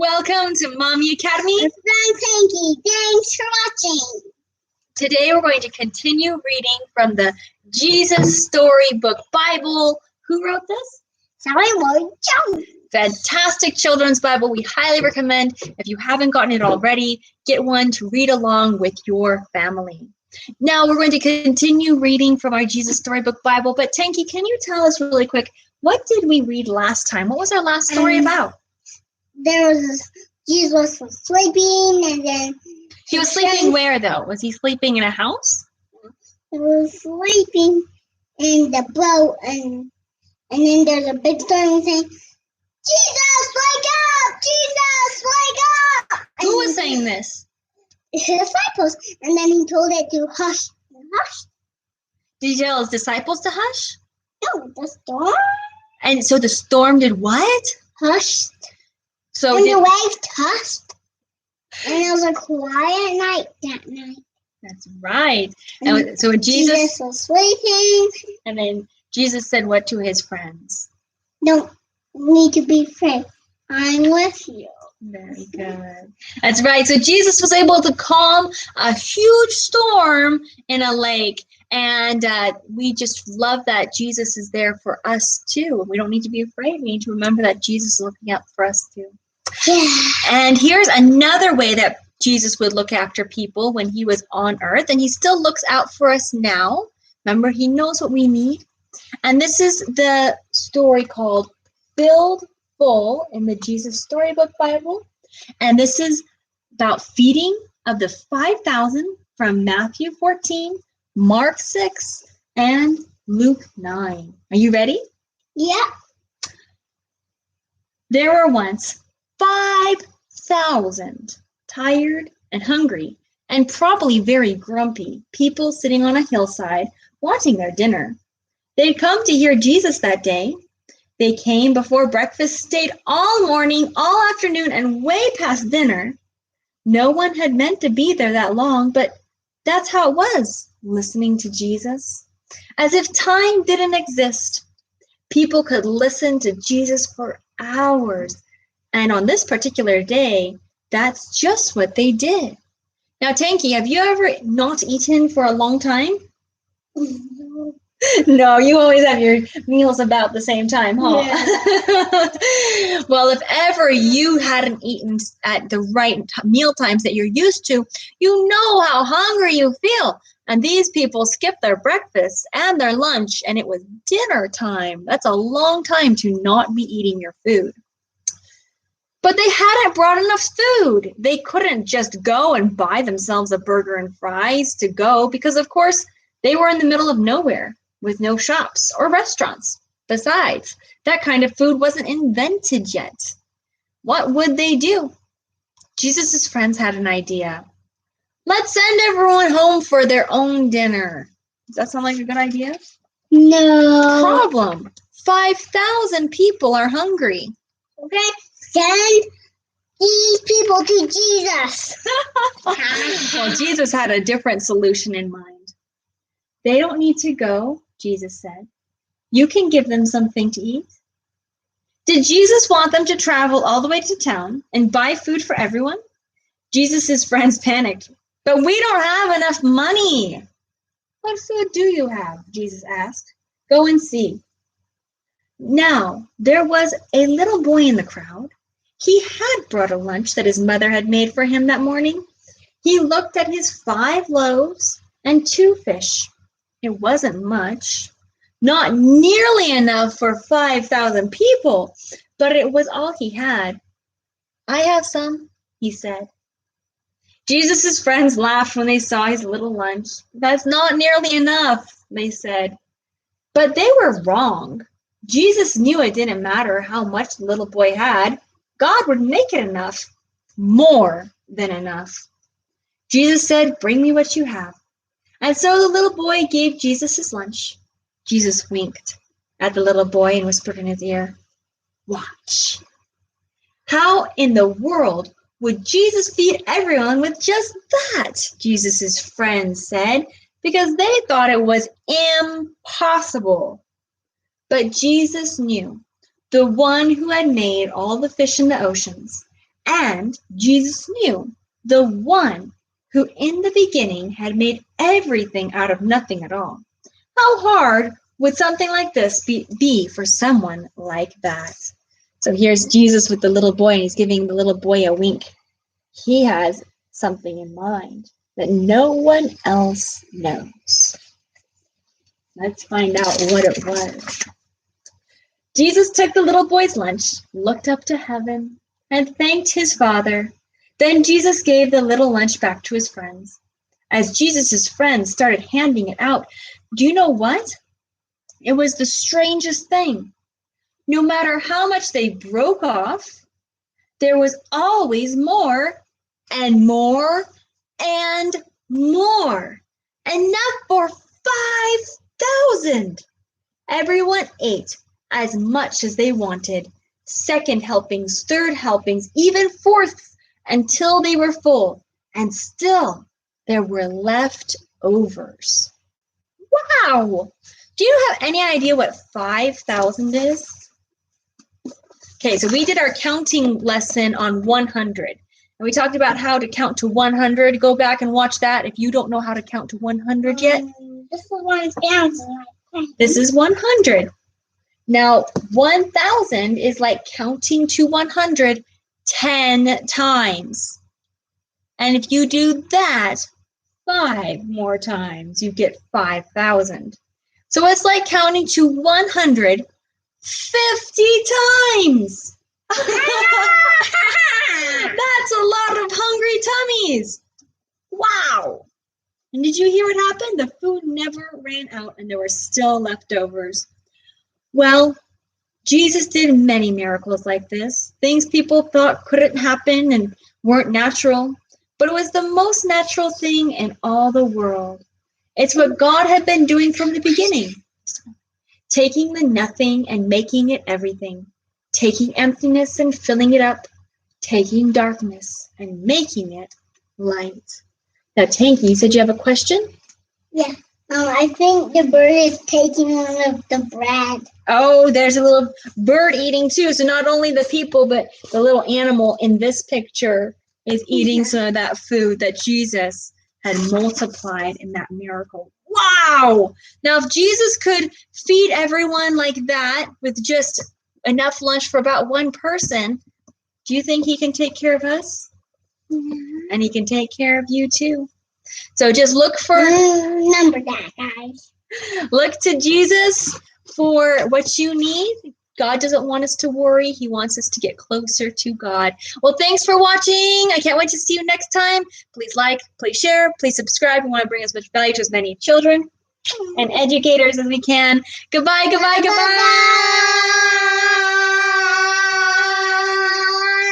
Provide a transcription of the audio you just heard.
Welcome to Mommy Academy. Elisabeth and Tankie. Thanks for watching. Today we're going to continue reading from the Jesus Storybook Bible. Who wrote this? Storybook. Fantastic children's Bible. We highly recommend, if you haven't gotten it already, get one to read along with your family. Now we're going to continue reading from our Jesus Storybook Bible. But Tankie, can you tell us really quick, what did we read last time? What was our last story about? Jesus was sleeping, and then he was sleeping where, though? Was he sleeping in a house? He was sleeping in the boat, and then there's a big storm saying, "Jesus, wake up! Jesus, wake up!" Who was saying this? His disciples, and then he told it to hush. Did he tell his disciples to hush? No, the storm. And so the storm did what? Hushed. So and the waves hushed. And it was a quiet night that night. That's right. And so Jesus was sleeping. And then Jesus said what to his friends? Don't need to be afraid. I'm with you. Very good. That's right. So Jesus was able to calm a huge storm in a lake. And we just love that Jesus is there for us too. We don't need to be afraid. We need to remember that Jesus is looking out for us too. Yeah. And here's another way that Jesus would look after people when he was on earth. And he still looks out for us now. Remember, he knows what we need. And this is the story called Filled Full in the Jesus Storybook Bible. And this is about feeding of the 5,000 from Matthew 14, Mark 6, and Luke 9. Are you ready? Yeah. There were once 5,000 tired and hungry and probably very grumpy people sitting on a hillside wanting their dinner. They'd come to hear Jesus that day. They came before breakfast, stayed all morning, all afternoon, and way past dinner. No one had meant to be there that long, but that's how it was, listening to Jesus. As if time didn't exist. People could listen to Jesus for hours. And on this particular day, that's just what they did. Now, Tankie, have you ever not eaten for a long time? No, you always have your meals about the same time, huh? Yeah. Well, if ever you hadn't eaten at the right meal times that you're used to, you know how hungry you feel. And these people skipped their breakfast and their lunch, and it was dinner time. That's a long time to not be eating your food. But they hadn't brought enough food. They couldn't just go and buy themselves a burger and fries to go because, of course, they were in the middle of nowhere with no shops or restaurants. Besides, that kind of food wasn't invented yet. What would they do? Jesus' friends had an idea. Let's send everyone home for their own dinner. Does that sound like a good idea? No. Problem. 5,000 people are hungry. Okay, send these people to Jesus. Well, Jesus had a different solution in mind. They don't need to go, Jesus said. You can give them something to eat. Did Jesus want them to travel all the way to town and buy food for everyone? Jesus' friends panicked. But we don't have enough money. What food do you have? Jesus asked. Go and see. Now, there was a little boy in the crowd. He had brought a lunch that his mother had made for him that morning. He looked at his 5 loaves and 2 fish. It wasn't much, not nearly enough for 5,000 people, but it was all he had. I have some, he said. Jesus' friends laughed when they saw his little lunch. That's not nearly enough, they said. But they were wrong. Jesus knew it didn't matter how much the little boy had. God would make it enough, more than enough. Jesus said, bring me what you have. And so the little boy gave Jesus his lunch. Jesus winked at the little boy and whispered in his ear, watch. How in the world would Jesus feed everyone with just that? Jesus' friends said, because they thought it was impossible. But Jesus knew, the one who had made all the fish in the oceans And Jesus knew the one who in the beginning had made everything out of nothing at all. How hard would something like this be for someone like that? So here's Jesus with the little boy, and he's giving the little boy a wink. He has something in mind that no one else knows. Let's find out what it was. Jesus took the little boy's lunch, looked up to heaven, and thanked his Father. Then Jesus gave the little lunch back to his friends. As Jesus' friends started handing it out, do you know what? It was the strangest thing. No matter how much they broke off, there was always more and more and more. Enough for 5,000. Everyone ate as much as they wanted. Second helpings, third helpings, even fourths, until they were full. And still, there were leftovers. Wow! Do you have any idea what 5,000 is? Okay, so we did our counting lesson on 100. And we talked about how to count to 100. Go back and watch that if you don't know how to count to 100 yet. This is 1,000. This is 100. Now, 1,000 is like counting to 100 10 times. And if you do that 5 more times, you get 5,000. So it's like counting to 150 times. That's a lot of hungry tummies. Wow. And did you hear what happened? The food never ran out and there were still leftovers. Well, Jesus did many miracles like this, things people thought couldn't happen and weren't natural, but it was the most natural thing in all the world. It's what God had been doing from the beginning, taking the nothing and making it everything, taking emptiness and filling it up, taking darkness and making it light. Now, Tankie, you said you have a question? Yeah. I think the bird is taking one of the bread. Oh, there's a little bird eating too. So not only the people, but the little animal in this picture is eating some of that food that Jesus had multiplied in that miracle. Wow! Now, if Jesus could feed everyone like that with just enough lunch for about one person, do you think he can take care of us? Yeah. And he can take care of you too. So just look for Remember that, guys. Look to Jesus for what you need. God doesn't want us to worry. He wants us to get closer to God. Well, thanks for watching. I can't wait to see you next time. Please like, please share, please subscribe. We want to bring as much value to as many children and educators as we can. Goodbye, goodbye, goodbye.